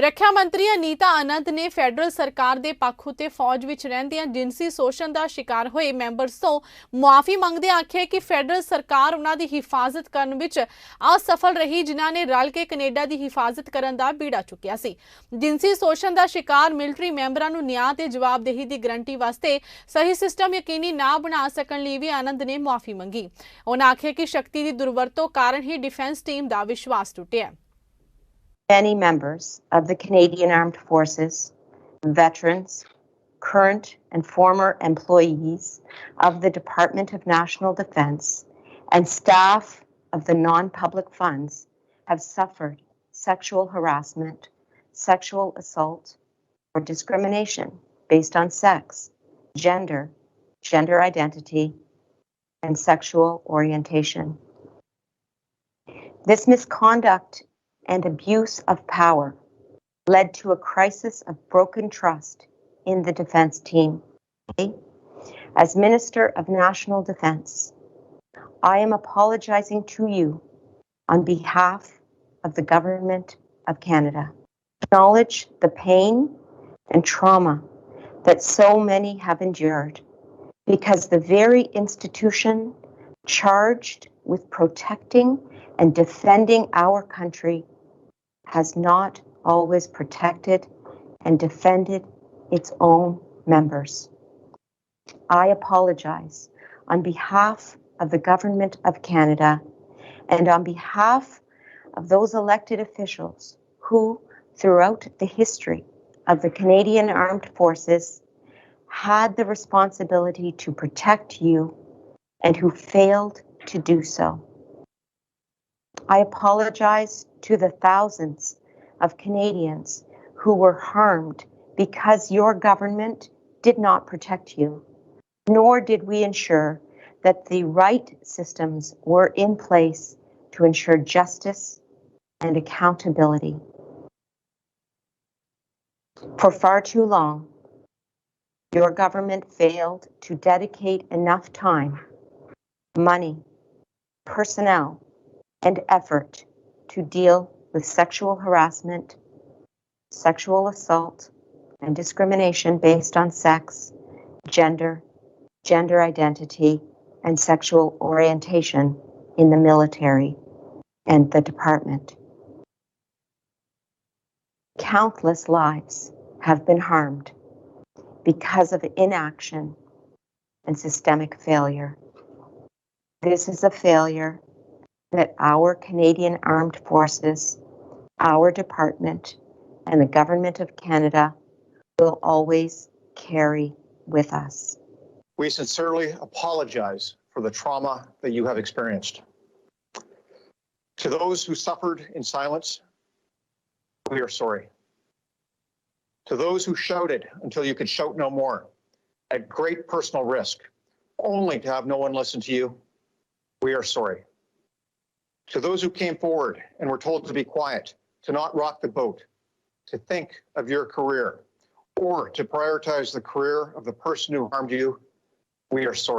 ਰੱਖਿਆ ਮੰਤਰੀ ਅਨੀਤਾ ਆਨੰਦ ਨੇ ਫੈਡਰਲ ਸਰਕਾਰ ਦੇ ਪੱਖ ਉਤੇ ਫੌਜ ਵਿੱਚ ਰਹਿੰਦਿਆਂ ਜਿਨਸੀ ਸ਼ੋਸ਼ਣ ਦਾ ਸ਼ਿਕਾਰ ਹੋਏ ਮੈਂਬਰਸ ਤੋਂ ਮੁਆਫੀ ਮੰਗਦੇ ਆਖਿਆ ਕਿ ਫੈਡਰਲ ਸਰਕਾਰ ਉਹਨਾਂ ਦੀ ਹਿਫਾਜ਼ਤ ਕਰਨ ਵਿੱਚ ਅਸਫਲ ਰਹੀ, ਜਿਨ੍ਹਾਂ ਨੇ ਰਲ ਕੇ ਕੈਨੇਡਾ ਦੀ ਹਿਫਾਜ਼ਤ ਕਰਨ ਦਾ ਬੀੜਾ ਚੁੱਕਿਆ ਸੀ। ਜਿਨਸੀ ਸ਼ੋਸ਼ਣ ਦਾ ਸ਼ਿਕਾਰ ਮਿਲਟਰੀ ਮੈਂਬਰਾਂ ਨੂੰ ਨਿਆਂ ਤੇ ਜਵਾਬਦੇਹੀ ਦੀ ਗਰੰਟੀ ਵਾਸਤੇ ਸਹੀ ਸਿਸਟਮ ਯਕੀਨੀ ਨਾ ਬਣਾ ਸਕਣ ਲਈ ਵੀ ਆਨੰਦ ਨੇ ਮੁਆਫੀ ਮੰਗੀ। ਉਹਨਾਂ ਆਖਿਆ ਕਿ ਸ਼ਕਤੀ ਦੀ ਦੁਰਵਰਤੋਂ ਕਾਰਨ ਹੀ ਡਿਫੈਂਸ ਟੀਮ ਦਾ ਵਿਸ਼ਵਾਸ ਟੁੱਟਿਆ। Many members of the Canadian Armed Forces, veterans, current and former employees of the Department of National Defence, and staff of the non-public funds have suffered sexual harassment, sexual assault, or discrimination based on sex, gender, gender identity, and sexual orientation. This misconduct and abuse of power led to a crisis of broken trust in the defense team. As Minister of National Defense, I am apologizing to you on behalf of the Government of Canada. Acknowledge the pain and trauma that so many have endured, because the very institution charged with protecting and defending our country has not always protected and defended its own members. I apologize on behalf of the Government of Canada and on behalf of those elected officials who, throughout the history of the Canadian Armed Forces, had the responsibility to protect you and who failed to do so. I apologize to the thousands of Canadians who were harmed because your government did not protect you, nor did we ensure that the right systems were in place to ensure justice and accountability. For far too long, your government failed to dedicate enough time, money, personnel, and effort to deal with sexual harassment, sexual assault, and discrimination based on sex, gender, gender identity, and sexual orientation in the military and the department. Countless lives have been harmed because of inaction and systemic failure. This is a failure that our Canadian Armed Forces, our department, and the Government of Canada will always carry with us. We sincerely apologize for the trauma that you have experienced. To those who suffered in silence, we are sorry. To those who shouted until you could shout no more, at great personal risk, only to have no one listen to you, we are sorry. To those who came forward and were told to be quiet, to not rock the boat, to think of your career, or to prioritize the career of the person who harmed you, we are sorry.